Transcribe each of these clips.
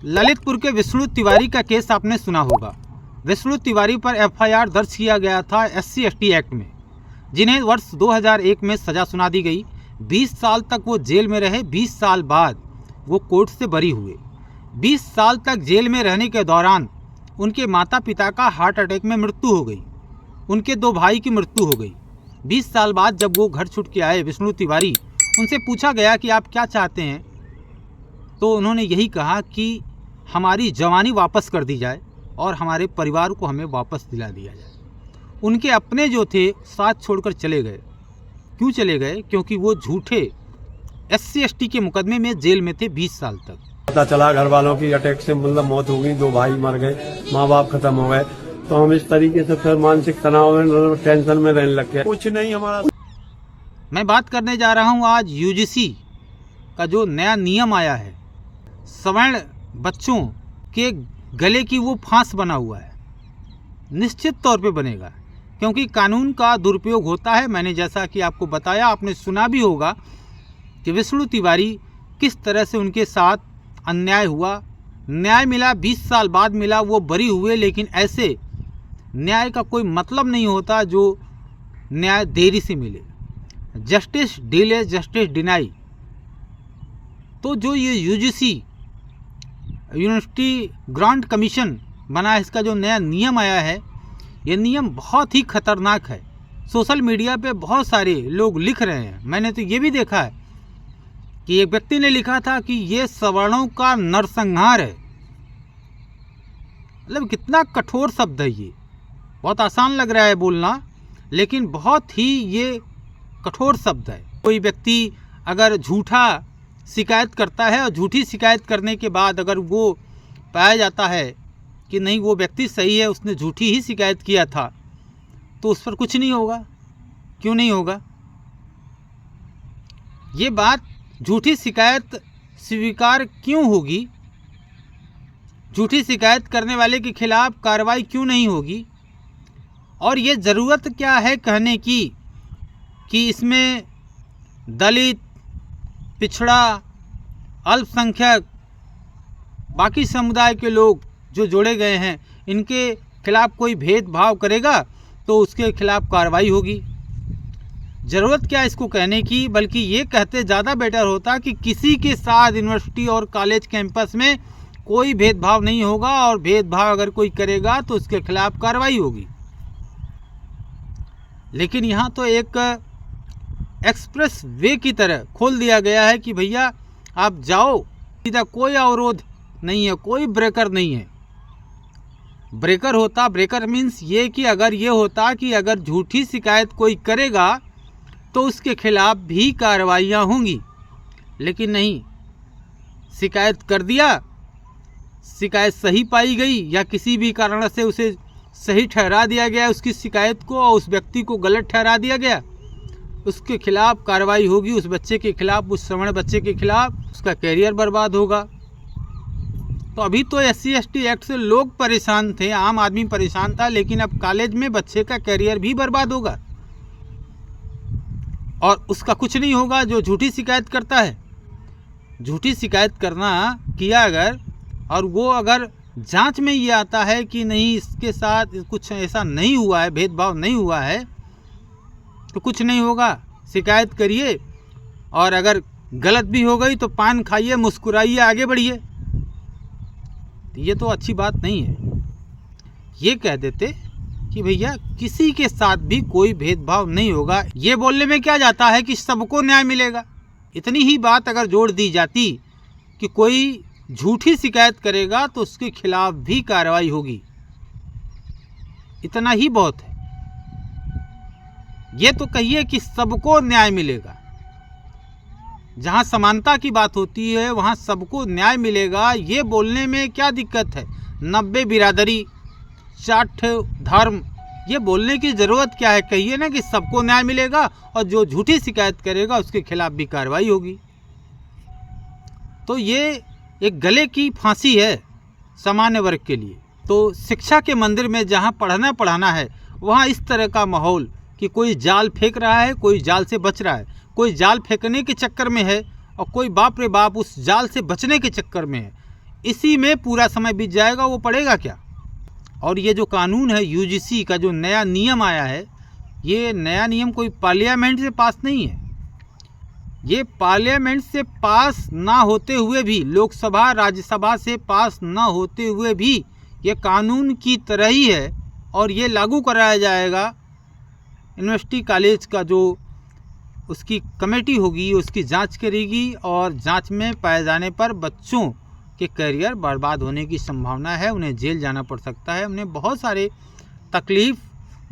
ललितपुर के विष्णु तिवारी का केस आपने सुना होगा। विष्णु तिवारी पर एफआईआर दर्ज किया गया था SC/ST एक्ट में, जिन्हें वर्ष 2001 में सज़ा सुना दी गई। 20 साल तक वो जेल में रहे। 20 साल बाद वो कोर्ट से बरी हुए। 20 साल तक जेल में रहने के दौरान उनके माता पिता का हार्ट अटैक में मृत्यु हो गई। उनके 2 भाई की मृत्यु हो गई। 20 साल बाद जब वो घर छूट के आए विष्णु तिवारी, उनसे पूछा गया कि आप क्या चाहते हैं, तो उन्होंने यही कहा कि हमारी जवानी वापस कर दी जाए और हमारे परिवार को हमें वापस दिला दिया जाए। उनके अपने जो थे साथ छोड़कर चले गए। क्यों चले गए? क्योंकि वो झूठे SC/ST के मुकदमे में जेल में थे 20 साल तक। पता चला घर वालों की अटैक से मतलब मौत हो गई, 2 भाई मर गए, माँ बाप खत्म हो गए, तो हम इस तरीके से फिर मानसिक तनाव में टेंशन में रहने लग गए। कुछ नहीं हमारा। मैं बात करने जा रहा हूँ आज UGC का जो नया नियम आया है। सवर्ण बच्चों के गले की वो फांस बना हुआ है, निश्चित तौर पे बनेगा, क्योंकि कानून का दुरुपयोग होता है। मैंने जैसा कि आपको बताया, आपने सुना भी होगा कि विष्णु तिवारी किस तरह से उनके साथ अन्याय हुआ। न्याय मिला, 20 साल बाद मिला, वो बरी हुए। लेकिन ऐसे न्याय का कोई मतलब नहीं होता जो न्याय देरी से मिले। Justice delay justice deny. तो जो ये UGC यूनिवर्सिटी ग्रांट कमीशन बना है, इसका जो नया नियम आया है, ये नियम बहुत ही खतरनाक है। सोशल मीडिया पे बहुत सारे लोग लिख रहे हैं। मैंने तो ये भी देखा है कि एक व्यक्ति ने लिखा था कि ये सवर्णों का नरसंहार है। मतलब कितना कठोर शब्द है ये। बहुत आसान लग रहा है बोलना, लेकिन बहुत ही ये कठोर शब्द है। कोई व्यक्ति अगर झूठा शिकायत करता है और झूठी शिकायत करने के बाद अगर वो पाया जाता है कि नहीं वो व्यक्ति सही है, उसने झूठी ही शिकायत किया था, तो उस पर कुछ नहीं होगा। क्यों नहीं होगा? ये बात झूठी शिकायत स्वीकार क्यों होगी? झूठी शिकायत करने वाले के खिलाफ कार्रवाई क्यों नहीं होगी? और ये ज़रूरत क्या है कहने की कि इसमें दलित, पिछड़ा, अल्पसंख्यक, बाकी समुदाय के लोग जो जोड़े गए हैं, इनके खिलाफ कोई भेदभाव करेगा तो उसके खिलाफ कार्रवाई होगी। ज़रूरत क्या इसको कहने की? बल्कि ये कहते ज़्यादा बेटर होता कि किसी के साथ यूनिवर्सिटी और कॉलेज कैंपस में कोई भेदभाव नहीं होगा, और भेदभाव अगर कोई करेगा तो उसके खिलाफ कार्रवाई होगी। लेकिन यहाँ तो एक एक्सप्रेस वे की तरह खोल दिया गया है कि भैया आप जाओ सीधा, कोई अवरोध नहीं है, कोई ब्रेकर नहीं है। ब्रेकर होता, ब्रेकर मीन्स ये कि अगर ये होता कि अगर झूठी शिकायत कोई करेगा तो उसके खिलाफ भी कार्रवाइयाँ होंगी। लेकिन नहीं, शिकायत कर दिया, शिकायत सही पाई गई या किसी भी कारण से उसे सही ठहरा दिया गया उसकी शिकायत को, और उस व्यक्ति को गलत ठहरा दिया गया, उसके खिलाफ कार्रवाई होगी। उस बच्चे के खिलाफ, उस सवर्ण बच्चे के खिलाफ, उसका कैरियर बर्बाद होगा। तो अभी तो SC/ST एक्ट से लोग परेशान थे, आम आदमी परेशान था, लेकिन अब कॉलेज में बच्चे का कैरियर भी बर्बाद होगा और उसका कुछ नहीं होगा जो झूठी शिकायत करता है। झूठी शिकायत करना किया अगर, और वो अगर जांच में ये आता है कि नहीं इसके साथ कुछ ऐसा नहीं हुआ है, भेदभाव नहीं हुआ है, तो कुछ नहीं होगा। शिकायत करिए, और अगर गलत भी हो गई तो पान खाइए, मुस्कुराइए, आगे बढ़िए। ये तो अच्छी बात नहीं है। ये कह देते कि भैया किसी के साथ भी कोई भेदभाव नहीं होगा। ये बोलने में क्या जाता है कि सबको न्याय मिलेगा। इतनी ही बात अगर जोड़ दी जाती कि कोई झूठी शिकायत करेगा तो उसके खिलाफ भी कार्रवाई होगी, इतना ही बहुत है। ये तो कहिए कि सबको न्याय मिलेगा। जहाँ समानता की बात होती है वहाँ सबको न्याय मिलेगा, ये बोलने में क्या दिक्कत है? 90 बिरादरी, 60 धर्म, ये बोलने की ज़रूरत क्या है? कहिए ना कि सबको न्याय मिलेगा और जो झूठी शिकायत करेगा उसके खिलाफ भी कार्रवाई होगी। तो ये एक गले की फांसी है सामान्य वर्ग के लिए। तो शिक्षा के मंदिर में जहाँ पढ़ाना है, वहाँ इस तरह का माहौल कि कोई जाल फेंक रहा है, कोई जाल से बच रहा है, कोई जाल फेंकने के चक्कर में है और कोई बाप रे बाप उस जाल से बचने के चक्कर में है। इसी में पूरा समय बीत जाएगा, वो पढ़ेगा क्या। और ये जो कानून है यूजीसी का, जो नया नियम आया है, ये नया नियम कोई पार्लियामेंट से पास नहीं है। ये पार्लियामेंट से पास ना होते हुए भी, लोकसभा राज्यसभा से पास ना होते हुए भी ये कानून की तरह ही है और ये लागू कराया जाएगा। यूनिवर्सिटी कॉलेज का जो उसकी कमेटी होगी उसकी जांच करेगी और जांच में पाए जाने पर बच्चों के करियर बर्बाद होने की संभावना है, उन्हें जेल जाना पड़ सकता है, उन्हें बहुत सारे तकलीफ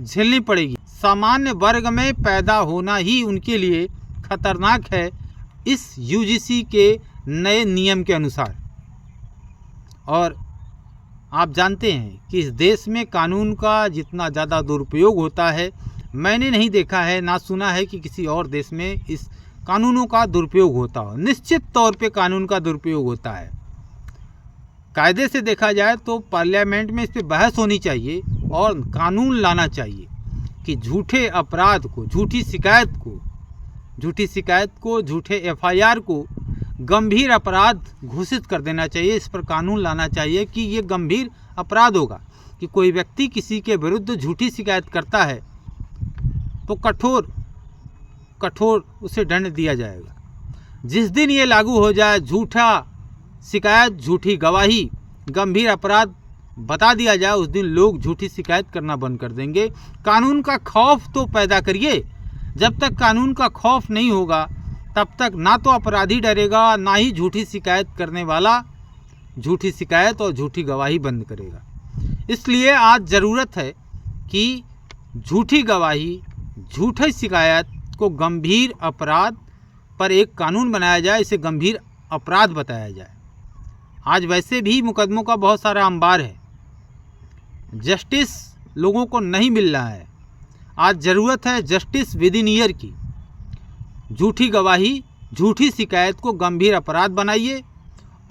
झेलनी पड़ेगी। सामान्य वर्ग में पैदा होना ही उनके लिए खतरनाक है इस यूजीसी के नए नियम के अनुसार। और आप जानते हैं कि इस देश में कानून का जितना ज़्यादा दुरुपयोग होता है, मैंने नहीं देखा है ना सुना है कि किसी और देश में इस कानूनों का दुरुपयोग होता हो। निश्चित तौर पे कानून का दुरुपयोग होता है। कायदे से देखा जाए तो पार्लियामेंट में इस पर बहस होनी चाहिए और कानून लाना चाहिए कि झूठे अपराध को, झूठी शिकायत को, झूठे एफआईआर को गंभीर अपराध घोषित कर देना चाहिए। इस पर कानून लाना चाहिए कि ये गंभीर अपराध होगा कि कोई व्यक्ति किसी के विरुद्ध झूठी शिकायत करता है तो कठोर उसे दंड दिया जाएगा। जिस दिन ये लागू हो जाए, झूठा शिकायत, झूठी गवाही गंभीर अपराध बता दिया जाए, उस दिन लोग झूठी शिकायत करना बंद कर देंगे। कानून का खौफ तो पैदा करिए। जब तक कानून का खौफ नहीं होगा तब तक ना तो अपराधी डरेगा, ना ही झूठी शिकायत करने वाला झूठी शिकायत और झूठी गवाही बंद करेगा। इसलिए आज ज़रूरत है कि झूठी गवाही, झूठी शिकायत को गंभीर अपराध पर एक कानून बनाया जाए, इसे गंभीर अपराध बताया जाए। आज वैसे भी मुकदमों का बहुत सारा अंबार है, जस्टिस लोगों को नहीं मिल रहा है। आज ज़रूरत है जस्टिस विद इन ईयर की। झूठी गवाही, झूठी शिकायत को गंभीर अपराध बनाइए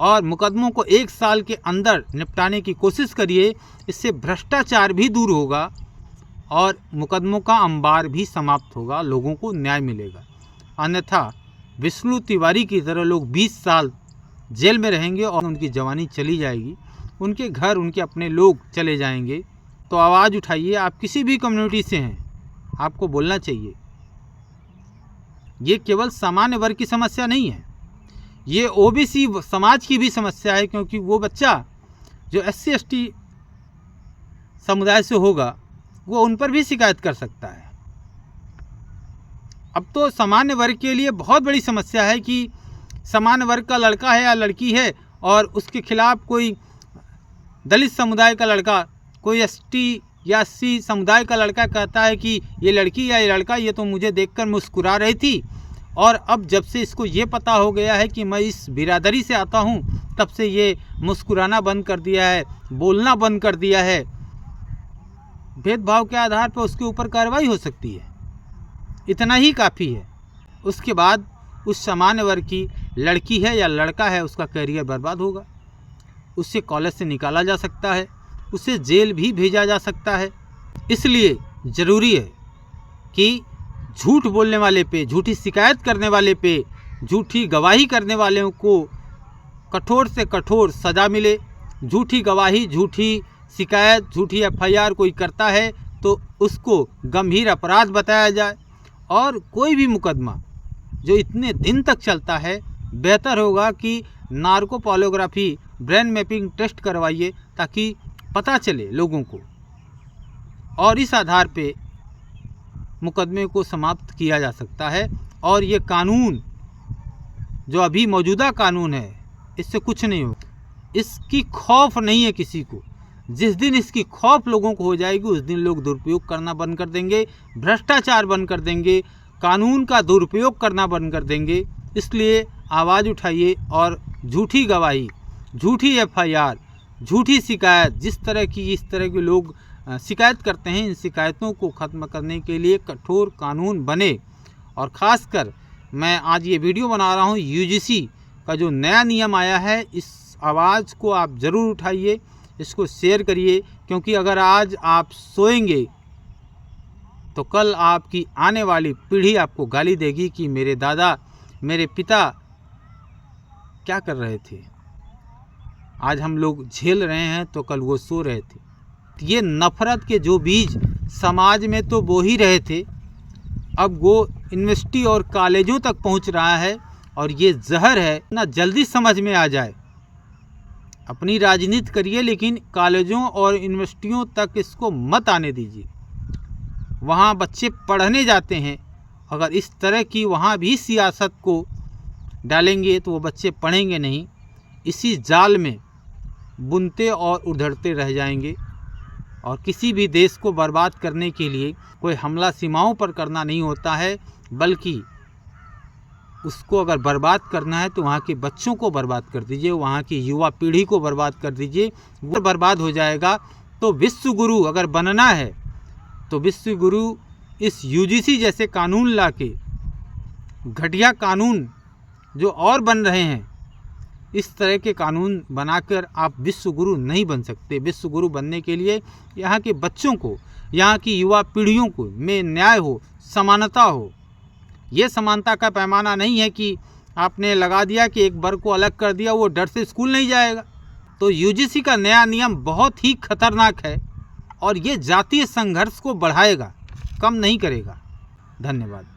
और मुकदमों को 1 साल के अंदर निपटाने की कोशिश करिए। इससे भ्रष्टाचार भी दूर होगा और मुकदमों का अंबार भी समाप्त होगा, लोगों को न्याय मिलेगा। अन्यथा विष्णु तिवारी की तरह लोग 20 साल जेल में रहेंगे और उनकी जवानी चली जाएगी, उनके घर, उनके अपने लोग चले जाएंगे। तो आवाज़ उठाइए। आप किसी भी कम्युनिटी से हैं, आपको बोलना चाहिए। ये केवल सामान्य वर्ग की समस्या नहीं है, ये ओबीसी समाज की भी समस्या है, क्योंकि वो बच्चा जो SC/ST समुदाय से होगा वो उन पर भी शिकायत कर सकता है। अब तो सामान्य वर्ग के लिए बहुत बड़ी समस्या है कि सामान्य वर्ग का लड़का है या लड़की है और उसके खिलाफ कोई दलित समुदाय का लड़का, कोई ST या SC समुदाय का लड़का कहता है कि ये लड़की या ये लड़का, ये तो मुझे देखकर मुस्कुरा रही थी और अब जब से इसको ये पता हो गया है कि मैं इस बिरादरी से आता हूँ, तब से ये मुस्कुराना बंद कर दिया है, बोलना बंद कर दिया है। भेदभाव के आधार पर उसके ऊपर कार्रवाई हो सकती है, इतना ही काफ़ी है। उसके बाद उस सामान्य वर्ग की लड़की है या लड़का है, उसका करियर बर्बाद होगा, उससे कॉलेज से निकाला जा सकता है, उसे जेल भी भेजा जा सकता है। इसलिए ज़रूरी है कि झूठ बोलने वाले पे, झूठी शिकायत करने वाले पे, झूठी गवाही करने वालों को कठोर से कठोर सज़ा मिले। झूठी गवाही, झूठी शिकायत, झूठी FIR कोई करता है तो उसको गंभीर अपराध बताया जाए। और कोई भी मुकदमा जो इतने दिन तक चलता है, बेहतर होगा कि narco polygraphy, brain mapping test करवाइए ताकि पता चले लोगों को, और इस आधार पे मुकदमे को समाप्त किया जा सकता है। और ये कानून जो अभी मौजूदा कानून है, इससे कुछ नहीं हो, इसकी खौफ नहीं है किसी को। जिस दिन इसकी खौफ लोगों को हो जाएगी, उस दिन लोग दुरुपयोग करना बंद कर देंगे, भ्रष्टाचार बंद कर देंगे, कानून का दुरुपयोग करना बंद कर देंगे। इसलिए आवाज़ उठाइए और झूठी गवाही, झूठी FIR, झूठी शिकायत, इस तरह के लोग शिकायत करते हैं, इन शिकायतों को ख़त्म करने के लिए कठोर कानून बने। और ख़ासकर मैं आज ये वीडियो बना रहा हूँ, UGC का जो नया नियम आया है, इस आवाज़ को आप ज़रूर उठाइए, इसको शेयर करिए, क्योंकि अगर आज आप सोएंगे तो कल आपकी आने वाली पीढ़ी आपको गाली देगी कि मेरे दादा, मेरे पिता क्या कर रहे थे। आज हम लोग झेल रहे हैं तो कल वो सो रहे थे। ये नफ़रत के जो बीज समाज में तो बो ही रहे थे, अब वो यूनिवर्सिटी और कॉलेजों तक पहुंच रहा है और ये जहर है ना, जल्दी समझ में आ जाए। अपनी राजनीति करिए लेकिन कॉलेजों और यूनिवर्सिटियों तक इसको मत आने दीजिए। वहाँ बच्चे पढ़ने जाते हैं, अगर इस तरह की वहाँ भी सियासत को डालेंगे तो वो बच्चे पढ़ेंगे नहीं, इसी जाल में बुनते और उधड़ते रह जाएंगे। और किसी भी देश को बर्बाद करने के लिए कोई हमला सीमाओं पर करना नहीं होता है, बल्कि उसको अगर बर्बाद करना है तो वहाँ के बच्चों को बर्बाद कर दीजिए, वहाँ की युवा पीढ़ी को बर्बाद कर दीजिए। वो बर्बाद हो जाएगा तो विश्व गुरु अगर बनना है तो विश्व गुरु इस यूजीसी जैसे कानून लाके, घटिया कानून जो और बन रहे हैं, इस तरह के कानून बनाकर आप विश्व गुरु नहीं बन सकते। विश्व गुरु बनने के लिए यहाँ के बच्चों को, यहाँ की युवा पीढ़ियों को में न्याय हो, समानता हो। ये समानता का पैमाना नहीं है कि आपने लगा दिया कि एक वर्ग को अलग कर दिया, वो डर से स्कूल नहीं जाएगा। तो यूजीसी का नया नियम बहुत ही खतरनाक है और ये जातीय संघर्ष को बढ़ाएगा, कम नहीं करेगा। धन्यवाद।